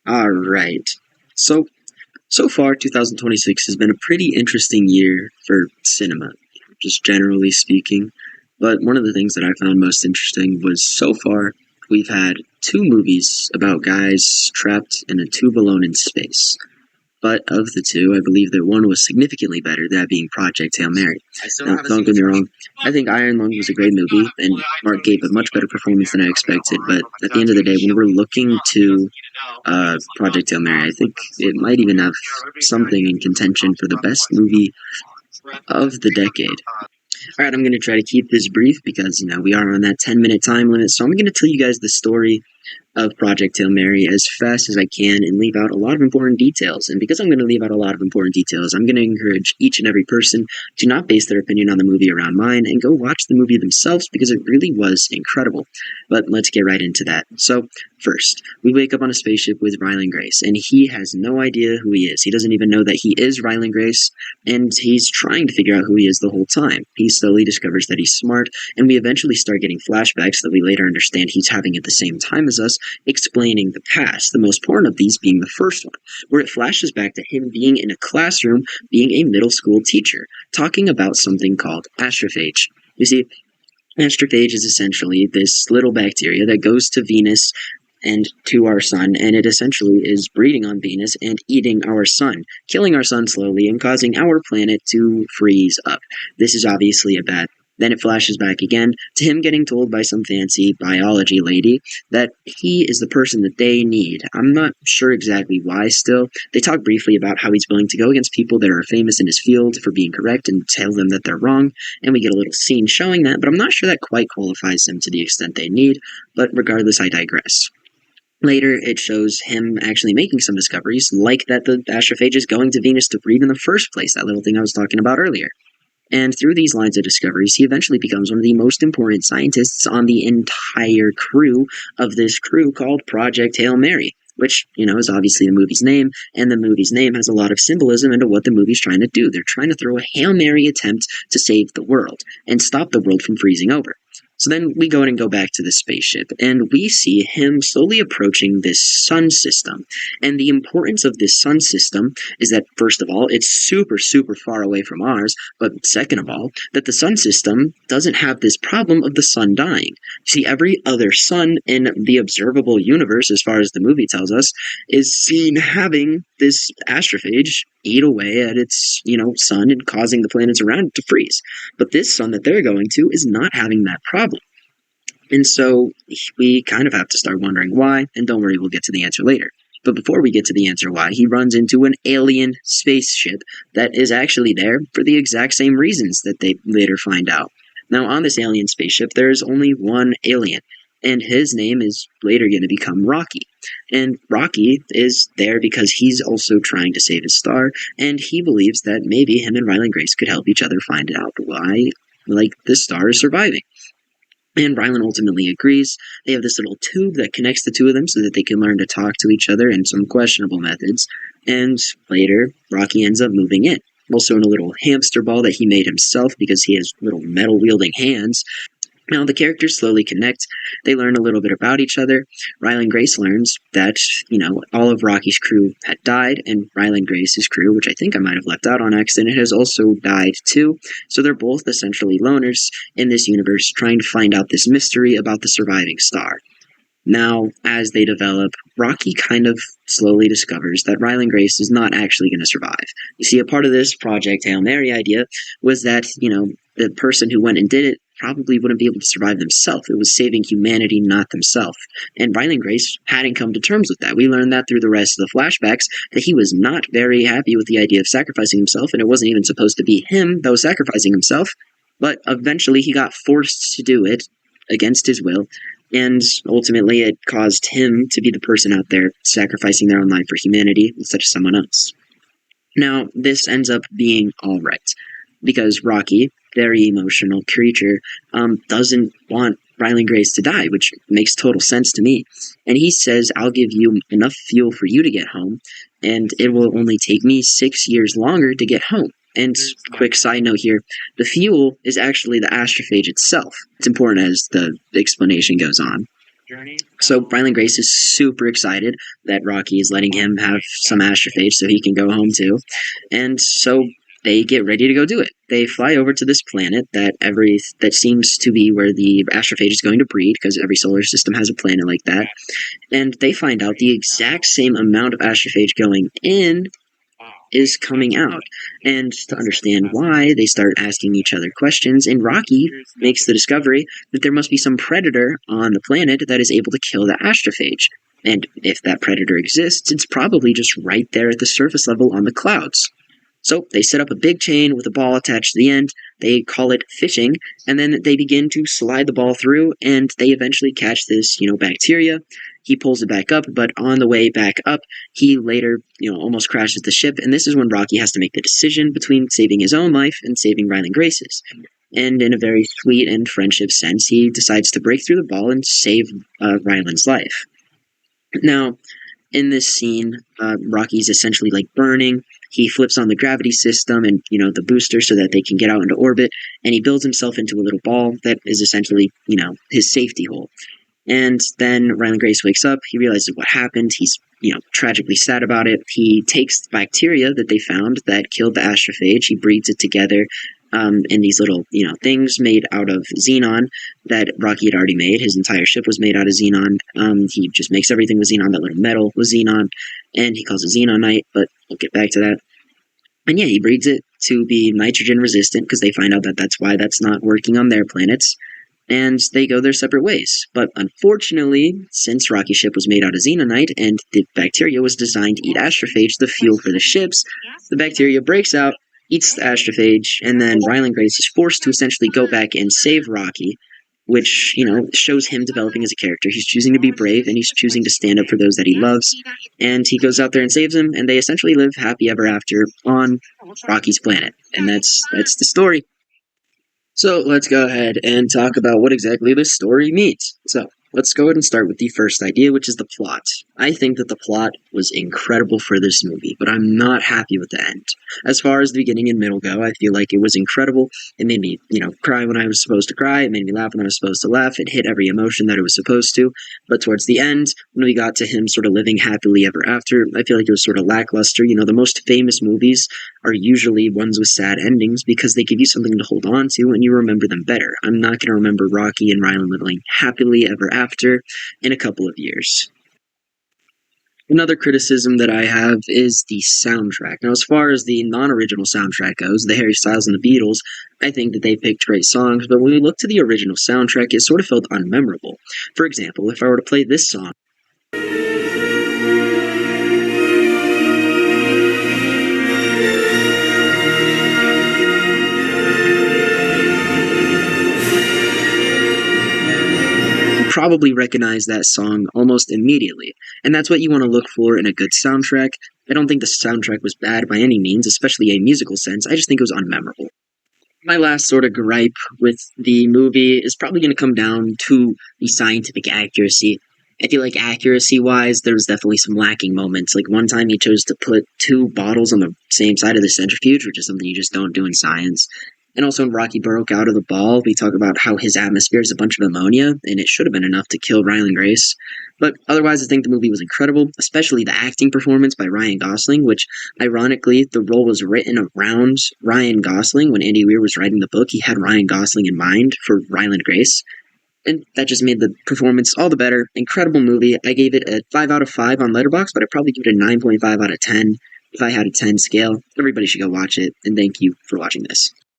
All right. So, so far, 2026 has been a pretty interesting year for cinema, just generally speaking. But one of the things that I found most interesting was so far, we've had two movies about guys trapped in a tube alone in space. But of the two, I believe that one was significantly better, that being Project Hail Mary. Now, don't get me wrong, I think Iron Lung was a great movie, and Mark gave a much better performance than I expected, but at the end of the day, when we're looking to Project Hail Mary, I think it might even have something in contention for the best movie of the decade. All right, I'm going to try to keep this brief because, we are on that 10-minute time limit, so I'm going to tell you guys the story of Project Hail Mary as fast as I can and leave out a lot of important details. And because I'm going to leave out a lot of important details, I'm going to encourage each and every person to not base their opinion on the movie around mine and go watch the movie themselves because it really was incredible. But let's get right into that. So, first, we wake up on a spaceship with Ryland Grace, and he has no idea who he is. He doesn't even know that he is Ryland Grace, and he's trying to figure out who he is the whole time. He slowly discovers that he's smart, and we eventually start getting flashbacks that we later understand he's having at the same time as us, explaining the past, the most important of these being the first one, where it flashes back to him being in a classroom, being a middle school teacher, talking about something called astrophage. You see, astrophage is essentially this little bacteria that goes to Venus and to our sun, and it essentially is breeding on Venus and eating our sun, killing our sun slowly and causing our planet to freeze up. This is obviously a bad. Then it flashes back again to him getting told by some fancy biology lady that he is the person that they need. I'm not sure exactly why still. They talk briefly about how he's willing to go against people that are famous in his field for being correct and tell them that they're wrong, and we get a little scene showing that, but I'm not sure that quite qualifies him to the extent they need, but regardless, I digress. Later, it shows him actually making some discoveries, like that the astrophage is going to Venus to breed in the first place, that little thing I was talking about earlier. And through these lines of discoveries, he eventually becomes one of the most important scientists on the entire crew of this crew called Project Hail Mary, which, is obviously the movie's name, and the movie's name has a lot of symbolism into what the movie's trying to do. They're trying to throw a Hail Mary attempt to save the world and stop the world from freezing over. So then we go in and go back to the spaceship, and we see him slowly approaching this sun system. And the importance of this sun system is that, first of all, it's super, super far away from ours, but second of all, that the sun system doesn't have this problem of the sun dying. See, every other sun in the observable universe, as far as the movie tells us, is seen having this astrophage eat away at its, sun and causing the planets around it to freeze. But this sun that they're going to is not having that problem. And so we kind of have to start wondering why, and don't worry, we'll get to the answer later. But before we get to the answer why, he runs into an alien spaceship that is actually there for the exact same reasons that they later find out. Now, on this alien spaceship, there's only one alien, and his name is later going to become Rocky. And Rocky is there because he's also trying to save his star, and he believes that maybe him and Ryland Grace could help each other find out why, this star is surviving. And Ryland ultimately agrees. They have this little tube that connects the two of them so that they can learn to talk to each other in some questionable methods. And later, Rocky ends up moving in. Also in a little hamster ball that he made himself because he has little metal-wielding hands. Now, the characters slowly connect. They learn a little bit about each other. Ryland Grace learns that, all of Rocky's crew had died, and Ryland Grace's crew, which I think I might have left out on accident, has also died too. So they're both essentially loners in this universe trying to find out this mystery about the surviving star. Now, as they develop, Rocky kind of slowly discovers that Ryland Grace is not actually going to survive. You see, a part of this Project Hail Mary idea was that, the person who went and did it probably wouldn't be able to survive themselves. It was saving humanity, not themselves. And Ryland Grace hadn't come to terms with that. We learned that through the rest of the flashbacks, that he was not very happy with the idea of sacrificing himself, and it wasn't even supposed to be him that was sacrificing himself. But eventually he got forced to do it against his will, and ultimately it caused him to be the person out there sacrificing their own life for humanity instead of someone else. Now, this ends up being alright, because Rocky, very emotional creature, doesn't want Ryland Grace to die, which makes total sense to me. And he says, I'll give you enough fuel for you to get home, and it will only take me 6 years longer to get home. And quick side note here, the fuel is actually the astrophage itself. It's important as the explanation goes on. So Ryland Grace is super excited that Rocky is letting him have some astrophage so he can go home too. And so they get ready to go do it. They fly over to this planet that seems to be where the astrophage is going to breed, because every solar system has a planet like that. And they find out the exact same amount of astrophage going in is coming out. And to understand why, they start asking each other questions, and Rocky makes the discovery that there must be some predator on the planet that is able to kill the astrophage. And if that predator exists, it's probably just right there at the surface level on the clouds. So they set up a big chain with a ball attached to the end. They call it fishing, and then they begin to slide the ball through, and they eventually catch this, bacteria. He pulls it back up, but on the way back up, he later, almost crashes the ship, and this is when Rocky has to make the decision between saving his own life and saving Ryland Grace's. And in a very sweet and friendship sense, he decides to break through the ball and save Ryland's life. Now, in this scene, Rocky's essentially like burning. He flips on the gravity system and, the booster so that they can get out into orbit, and he builds himself into a little ball that is essentially, his safety hole. And then Ryland Grace wakes up. He realizes what happened. He's, tragically sad about it. He takes the bacteria that they found that killed the astrophage. He breeds it together in these little, things made out of xenon that Rocky had already made. His entire ship was made out of xenon. He just makes everything with xenon. That little metal was xenon, and he calls it xenonite, but we'll get back to that. And yeah, he breeds it to be nitrogen resistant, because they find out that that's why that's not working on their planets. And they go their separate ways. But unfortunately, since Rocky's ship was made out of xenonite and the bacteria was designed to eat astrophage, the fuel for the ships, the bacteria breaks out, eats the astrophage, and then Ryland Grace is forced to essentially go back and save Rocky, which, shows him developing as a character. He's choosing to be brave, and he's choosing to stand up for those that he loves. And he goes out there and saves him, and they essentially live happy ever after on Rocky's planet. And that's the story. So let's go ahead and talk about what exactly this story means. So let's go ahead and start with the first idea, which is the plot. I think that the plot was incredible for this movie, but I'm not happy with the end. As far as the beginning and middle go, I feel like it was incredible. It made me, cry when I was supposed to cry. It made me laugh when I was supposed to laugh. It hit every emotion that it was supposed to. But towards the end, when we got to him sort of living happily ever after, I feel like it was sort of lackluster. The most famous movies are usually ones with sad endings because they give you something to hold on to and you remember them better. I'm not going to remember Rocky and Ryland living happily ever after in a couple of years. Another criticism that I have is the soundtrack. Now, as far as the non-original soundtrack goes, the Harry Styles and the Beatles, I think that they picked great songs, but when we look to the original soundtrack, it sort of felt unmemorable. For example, if I were to play this song, probably recognize that song almost immediately, and that's what you want to look for in a good soundtrack. I don't think the soundtrack was bad by any means, especially a musical sense. I just think it was unmemorable. My last sort of gripe with the movie is probably going to come down to the scientific accuracy. I feel like accuracy-wise, there was definitely some lacking moments. Like one time he chose to put two bottles on the same side of the centrifuge, which is something you just don't do in science. And also when Rocky broke out of the ball, we talk about how his atmosphere is a bunch of ammonia, and it should have been enough to kill Ryland Grace. But otherwise, I think the movie was incredible, especially the acting performance by Ryan Gosling, which, ironically, the role was written around Ryan Gosling. When Andy Weir was writing the book, he had Ryan Gosling in mind for Ryland Grace. And that just made the performance all the better. Incredible movie. I gave it a 5 out of 5 on Letterboxd, but I'd probably give it a 9.5 out of 10 if I had a 10 scale. Everybody should go watch it, and thank you for watching this.